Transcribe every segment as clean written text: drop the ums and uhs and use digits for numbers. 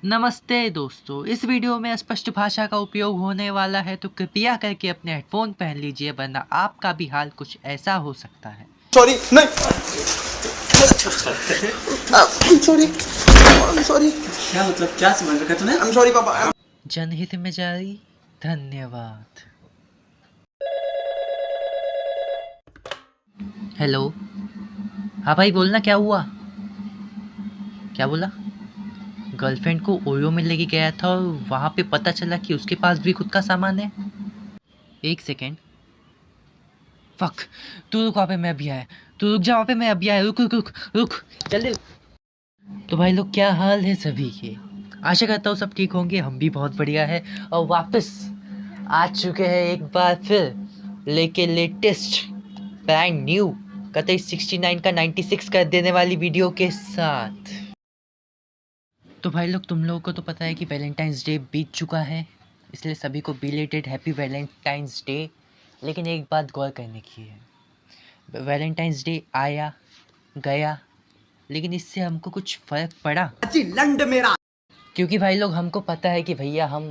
नमस्ते दोस्तों, इस वीडियो में स्पष्ट भाषा का उपयोग होने वाला है तो कृपया करके अपने हेडफोन पहन लीजिए, वरना आपका भी हाल कुछ ऐसा हो सकता है। सॉरी नहीं सॉरी क्या मतलब क्या समझ रखा तूने? आई एम सॉरी पापा। जनहित में जारी, धन्यवाद। हेलो, हाँ भाई बोलना, क्या हुआ? क्या बोला? गर्लफ्रेंड को ओयो में लेके गया था और वहाँ पे पता चला कि उसके पास भी खुद का सामान है। एक सेकेंड, फक, तू रुक, वहाँ पे मैं अभी आया। तू रुक जा, वहाँ पे मैं अभी आया। रुक रुक रुक रुक, जल्दी। तो भाई लोग, क्या हाल है सभी के? आशा करता हूँ सब ठीक होंगे। हम भी बहुत बढ़िया है और वापस आ चुके हैं एक बार फिर लेके लेटेस्ट ब्रांड न्यू कतई 69 का 96 कर देने वाली वीडियो के साथ। तो भाई लोग, तुम लोगों को तो पता है कि वैलेंटाइंस डे बीत चुका है, इसलिए सभी को बिलेटेड हैप्पी वैलेंटाइंस डे। लेकिन एक बात गौर करने की है, वैलेंटाइंस डे आया गया, लेकिन इससे हमको कुछ फ़र्क पड़ा? लंड मेरा। क्योंकि भाई लोग, हमको पता है कि भैया हम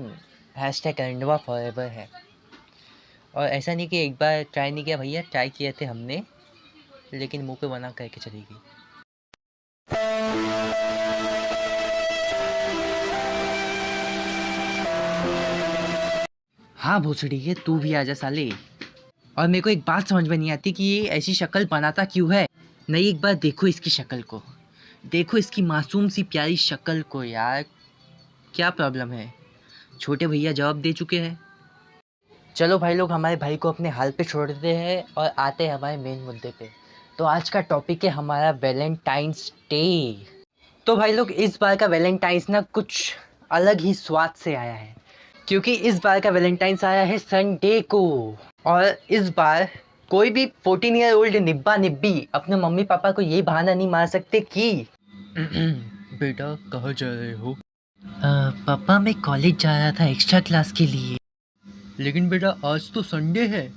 हैशटैग करंडवा फॉरएवर है। और ऐसा नहीं कि एक बार ट्राई नहीं किया भैया, ट्राई किए थे हमने, लेकिन मुंह पे बना करके चली गई। हाँ भोसड़ी है, तू भी आजा साले। और मेरे को एक बात समझ में नहीं आती कि ये ऐसी शक्ल बनाता क्यों है। नहीं, एक बार देखो इसकी शक्ल को, देखो इसकी मासूम सी प्यारी शक्ल को यार। क्या प्रॉब्लम है? छोटे भैया जवाब दे चुके हैं। चलो भाई लोग, हमारे भाई को अपने हाल पे छोड़ देते हैं और आते हैं हमारे मेन मुद्दे पे। तो आज का टॉपिक है हमारा वैलेंटाइंस डे। तो भाई लोग, इस बार का वैलेंटाइंस ना कुछ अलग ही स्वाद से आया है, क्योंकि इस बार का वैलेंटाइंस आया है संडे को। और इस बार कोई भी 14 ईयर ओल्ड निब्बा निब्बी अपने मम्मी पापा को ये बहाना नहीं मार सकते कि बेटा कहाँ जा रहे हो? पापा मैं कॉलेज जा रहा था एक्स्ट्रा क्लास के लिए। लेकिन बेटा आज तो संडे है।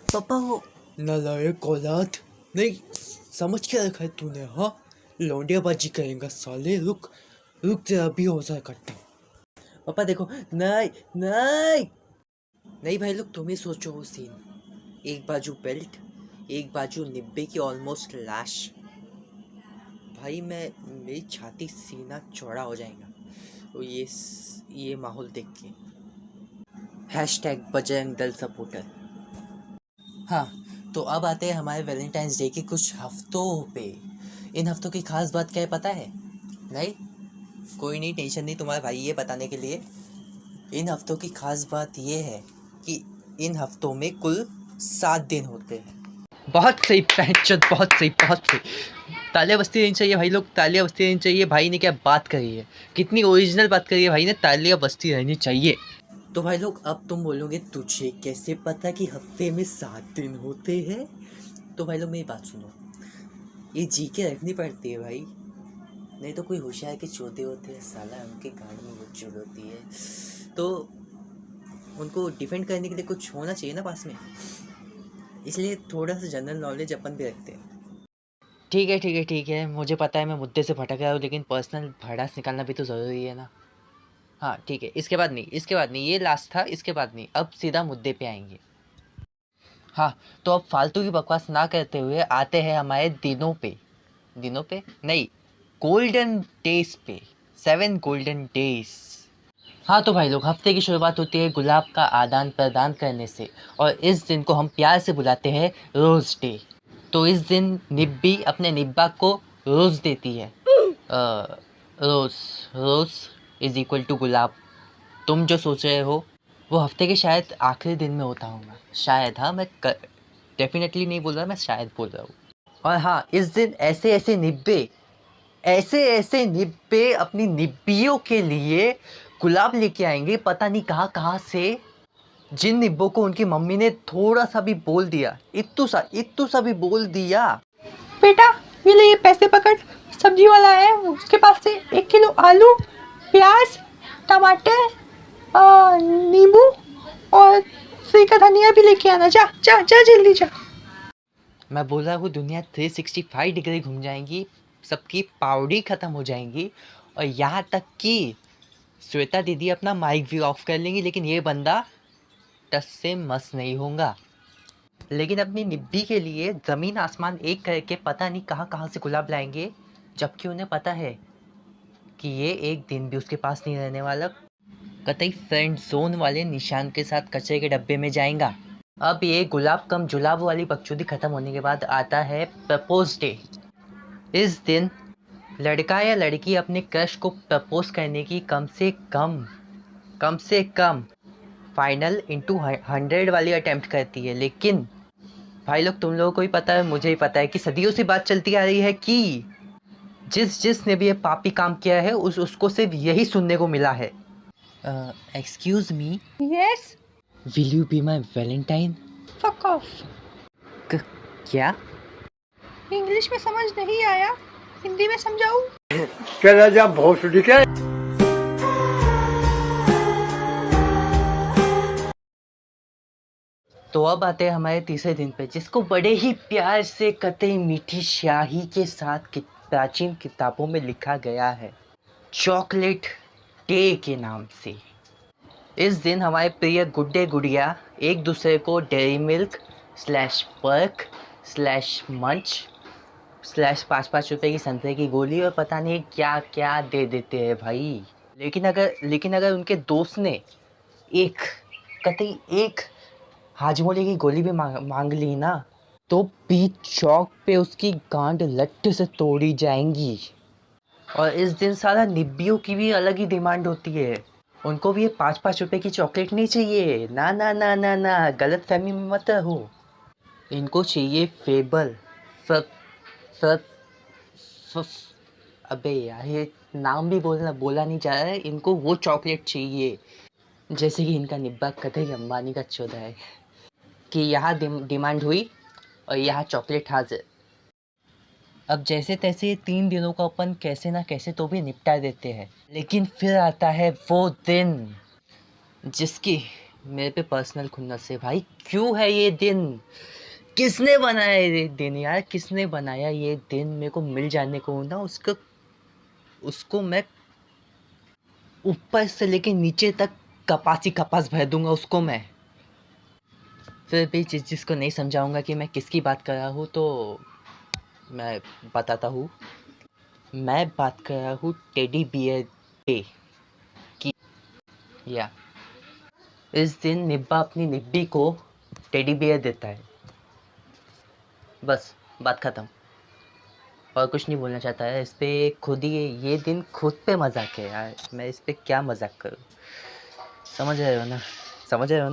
पापा वो नालायक औलाद, नहीं समझ क्या रखा है तूने? हाँ, लौंडियाबाजी करेगा साले। रुक रुक जरा, अभी हो जाए इकट्ठा। पापा देखो, नहीं नहीं नहीं भाई लोग, तुम ही सोचो वो सीन। एक बाजू बेल्ट, एक बाजू निब्बे की ऑलमोस्ट लाश। भाई मेरी छाती सीना चौड़ा हो जाएगा तो ये माहौल देख के। Hashtag Bajrang Dal supporter. हाँ, तो अब आते हैं हमारे वैलेंटाइंस डे के कुछ हफ्तों पे। इन हफ्तों की खास बात क्या है पता है? नहीं, कोई नहीं, टेंशन नहीं तुम्हारे भाई ये बताने के लिए। इन हफ्तों की खास बात ये है कि इन हफ्तों में कुल 7 दिन होते हैं। बहुत सही पहचान, बहुत सही, बहुत सही। तालियां बजती रहनी चाहिए भाई लोग, तालियां बजती रहनी चाहिए। भाई ने क्या बात करी है, कितनी ओरिजिनल बात करी है भाई ने। तालियां बजती रहनी चाहिए। तो भाई लोग, अब तुम बोलोगे तुझे कैसे पता कि हफ्ते में 7 दिन होते हैं? तो भाई लोग मेरी बात सुनो, ये जी के रखनी पड़ती है भाई, नहीं तो कोई होशियार के चौथे होते हैं साला, उनके गाड़ी में वो चुड़ होती है, तो उनको डिफेंड करने के लिए कुछ होना चाहिए ना पास में। इसलिए थोड़ा सा जनरल नॉलेज अपन भी रखते हैं। ठीक है ठीक है ठीक है, मुझे पता है मैं मुद्दे से भटक रहा हूँ, लेकिन पर्सनल भड़ास निकालना भी तो ज़रूरी है ना। हाँ ठीक है, इसके बाद नहीं, इसके बाद नहीं, ये लास्ट था, इसके बाद नहीं, अब सीधा मुद्दे पे आएंगे। हाँ, तो अब फालतू की बकवास ना करते हुए आते हैं हमारे दिनों पे। दिनों पे नहीं, गोल्डन डेज पे। 7 गोल्डन डेज। हाँ तो भाई लोग, हफ्ते की शुरुआत होती है गुलाब का आदान प्रदान करने से, और इस दिन को हम प्यार से बुलाते हैं रोज़ डे। तो इस दिन निब्बी अपने निब्बा को रोज़ देती है। रोज़, रोज़ इज़ इक्वल टू गुलाब। तुम जो सोच रहे हो वो हफ्ते के शायद आखिरी दिन में होता होगा, शायद। हाँ, मैं डेफिनेटली नहीं बोल रहा, मैं शायद बोल रहा हूँ। और हाँ, इस दिन ऐसे ऐसे निब्बे अपनी निब्बियों के लिए गुलाब लेके आएंगे, पता नहीं कहाँ कहाँ से। जिन निब्बों को उनकी मम्मी ने थोड़ा सा भी बोल दिया, इत्तू सा भी बोल दिया, बेटा ये ले, ये पैसे पकड़, सब्जी वाला है, उसके पास से 1 किलो आलू, प्याज, टमाटर, नींबू और फ्री का धनिया भी लेके आना। जा जा जा जल्दी जा। मैं बोल रहा हूँ दुनिया 365 डिग्री घूम जाएंगी, सबकी पाउडी ख़त्म हो जाएंगी, और यहाँ तक कि श्वेता दीदी अपना माइक भी ऑफ कर लेंगी, लेकिन ये बंदा टस से मस नहीं होगा। लेकिन अपनी निब्बी के लिए ज़मीन आसमान एक करके पता नहीं कहाँ कहाँ से गुलाब लाएंगे, जबकि उन्हें पता है कि ये एक दिन भी उसके पास नहीं रहने वाला, कतई फ्रेंड जोन वाले निशान के साथ कचरे के डब्बे में जाएगा। अब ये गुलाब कम जुलाब वाली बकचोदी खत्म होने के बाद आता है प्रपोज डे। इस दिन लड़का या लड़की अपने क्रश को प्रपोज करने की कम से कम फाइनल इंटू 100 वाली अटेम्प्ट करती है। लेकिन भाई लोग, तुम लोगों को ही पता है, मुझे ही पता है कि सदियों से बात चलती आ रही है कि जिसने भी ये पापी काम किया है उसको सिर्फ यही सुनने को मिला है, excuse me, yes, will you be my Valentine. Fuck off. क्या? इंग्लिश में समझ नहीं आया, हिंदी में समझाऊं? तो अब आते हैं हमारे तीसरे दिन पे, जिसको बड़े ही प्यार से कतई मीठी स्याही के साथ प्राचीन किताबों में लिखा गया है, चॉकलेट डे के नाम से। इस दिन हमारे प्रिय गुड्डे गुड़िया एक दूसरे को Dairy Milk slash Perk slash Munch slash 5-5 रुपए की संतरे की गोली और पता नहीं क्या क्या दे देते हैं भाई। लेकिन अगर उनके दोस्त ने कतई एक हाजमोले की गोली भी मांग ली ना, तो बीच चौक पे उसकी गांड लट्ठ से तोड़ी जाएंगी। और इस दिन सारा निब्बियों की भी अलग ही डिमांड होती है, उनको भी ये 5-5 रुपए की चॉकलेट नहीं चाहिए, ना ना ना ना ना, गलत फहमी में मत रहो। इनको चाहिए फेबल सब सब सब। अबे यार, ये नाम भी बोला नहीं जा रहा है। इनको वो चॉकलेट चाहिए जैसे कि इनका निब्बा कतई अंबानी का चौधा है कि यहाँ डिमांड हुई और यहाँ चॉकलेट हाजिर। अब जैसे तैसे ये 3 दिनों का अपन कैसे ना कैसे तो भी निपटा देते हैं, लेकिन फिर आता है वो दिन जिसकी मेरे पे पर्सनल खुन्नस है भाई। क्यों है ये दिन? किसने बनाया ये दिन यार? किसने बनाया ये दिन? मेरे को मिल जाने को ना उसको मैं ऊपर से लेके नीचे तक कपास भर दूंगा उसको मैं। फिर भी जिसको नहीं समझाऊंगा कि मैं किसकी बात कर रहा हूँ, तो मैं बताता हूँ। मैं बात कर रहा हूँ टेडी बियर डे की। या इस दिन निब्बा अपनी निब्बी को टेडी बियर देता है, बस बात ख़त्म। और कुछ नहीं बोलना चाहता है इस पे। खुद ही ये दिन खुद पे मजाक है यार, मैं इस पे क्या मजाक करूँ? समझ रहे हो ना? समझ रहे हो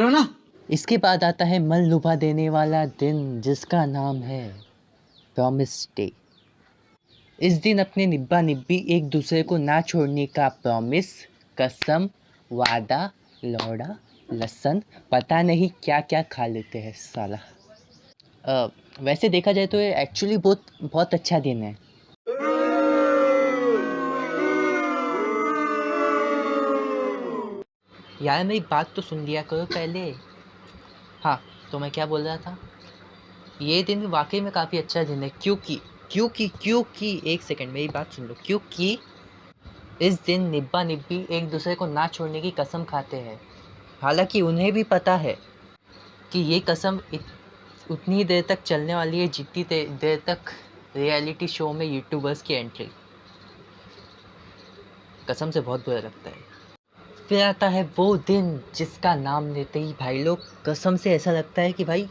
ना? इसके बाद आता है मन लुभा देने वाला दिन, जिसका नाम है प्रॉमिस डे। इस दिन अपने निब्बा निब्बी एक दूसरे को ना छोड़ने का प्रॉमिस, कसम, वादा, लौड़ा, लहसुन, पता नहीं क्या क्या खा लेते हैं साला। वैसे देखा जाए तो ये एक्चुअली बहुत अच्छा दिन है। यार मेरी बात तो सुन लिया करो पहले। हाँ, तो मैं क्या बोल रहा था? ये दिन वाकई में काफ़ी अच्छा दिन है, क्योंकि एक सेकंड मेरी बात सुन लो। क्योंकि इस दिन निब्बा निब्बी एक दूसरे को ना छोड़ने की कसम खाते हैं, हालांकि उन्हें भी पता है कि ये कसम उतनी देर तक चलने वाली है जितनी देर तक रियलिटी शो में यूट्यूबर्स की एंट्री। कसम से बहुत बुरा लगता है। फिर आता है वो दिन जिसका नाम लेते ही भाई लोग कसम से ऐसा लगता है कि भाई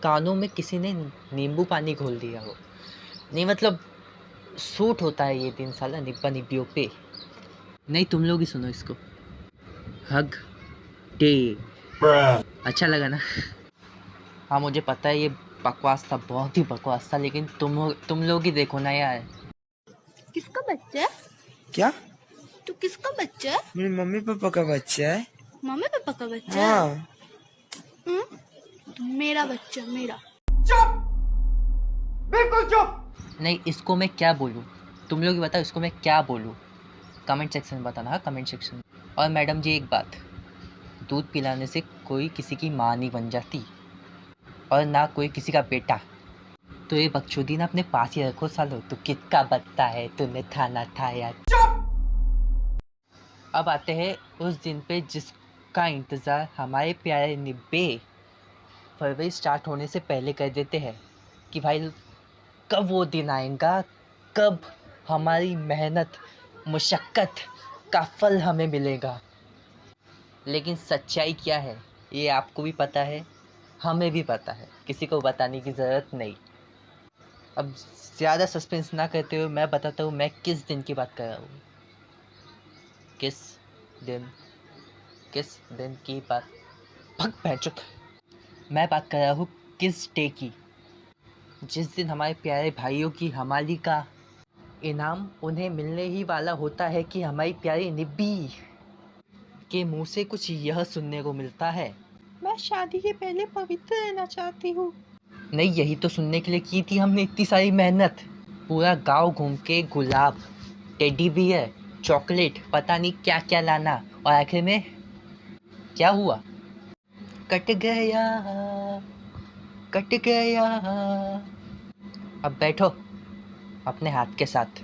कानों में किसी ने नींबू पानी घोल दिया हो। नहीं मतलब सूट होता है ये दिन साला निब्बा निब्बियों पे। नहीं, तुम लोग ही सुनो इसको। Hug day. अच्छा लगा ना? हाँ मुझे पता है ये बकवास था, बहुत ही बकवास था, लेकिन तुम लोग ही देखो ना यार। किसका बच्चा है? क्या? तू किसका बच्चा है? मेरे मम्मी पापा का बच्चा है। मम्मी पापा का बच्चा है? हाँ। मेरा बच्चा, मेरा। नहीं, इसको मैं क्या बोलूँ? तुम लोग ही बताओ इसको मैं क्या बोलूँ? कमेंट सेक्शन में बताना। हाँ, कमेंट सेक्शन में। और मैडम जी एक बात, दूध पिलाने से कोई किसी की माँ नहीं बन जाती। और ना कोई किसी का बेटा। तो ये बकचोदी ना अपने पास ही रखो सालो। तू किसका बत्ता है, तूने थाना था यार। अब आते हैं उस दिन पे जिसका इंतज़ार हमारे प्यारे निब्बे फरवरी स्टार्ट होने से पहले कर देते हैं कि भाई कब वो दिन आएगा, कब हमारी मेहनत मुशक्क़त का फल हमें मिलेगा। लेकिन सच्चाई क्या है ये आपको भी पता है, हमें भी पता है, किसी को बताने की ज़रूरत नहीं। अब ज़्यादा सस्पेंस ना करते हुए मैं बताता हूँ मैं किस दिन की बात कर रहा हूँ। किस दिन की बात, भग पैंचुक। मैं बात कर रहा हूँ किस डे की, जिस दिन हमारे प्यारे भाइयों की हमारी का इनाम उन्हें मिलने ही वाला होता है कि हमारी प्यारी निब्बी के मुंह से कुछ यह सुनने को मिलता है। मैं शादी के पहले पवित्र रहना चाहती हूँ। नहीं, यही तो सुनने के लिए की थी हमने इतनी सारी मेहनत। पूरा गांव घूम के गुलाब, टेडी बियर, चॉकलेट, पता नहीं क्या क्या लाना, और आखिर में क्या हुआ? कट गया, कट गया। अब बैठो अपने हाथ के साथ।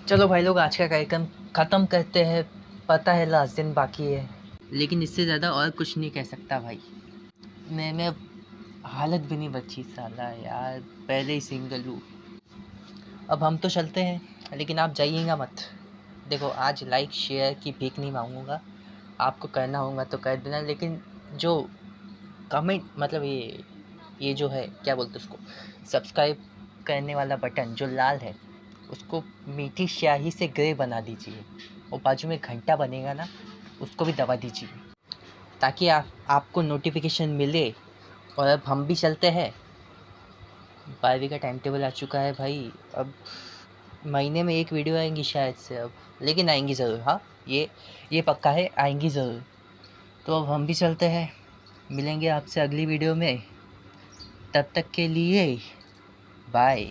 चलो भाई लोग, आज का कार्यक्रम ख़त्म करते हैं। पता है लास्ट दिन बाकी है, लेकिन इससे ज़्यादा और कुछ नहीं कह सकता भाई। मैं अब हालत भी नहीं बची साला यार, पहले ही सिंगल हूँ। अब हम तो चलते हैं, लेकिन आप जाइएगा मत। देखो, आज लाइक शेयर की भीख नहीं मांगूंगा, आपको करना होगा तो कर देना, लेकिन जो कमेंट मतलब ये जो है क्या बोलते उसको, सब्सक्राइब करने वाला बटन जो लाल है उसको मीठी स्याही से ग्रे बना दीजिए, और बाजू में घंटा बनेगा ना उसको भी दबा दीजिए, ताकि आपको नोटिफिकेशन मिले। और अब हम भी चलते हैं, 12वीं का टाइम टेबल आ चुका है भाई। अब महीने में एक वीडियो आएंगी शायद से अब, लेकिन आएंगी ज़रूर। हाँ, ये पक्का है, आएंगी ज़रूर। तो अब हम भी चलते हैं, मिलेंगे आपसे अगली वीडियो में। तब तक के लिए बाय।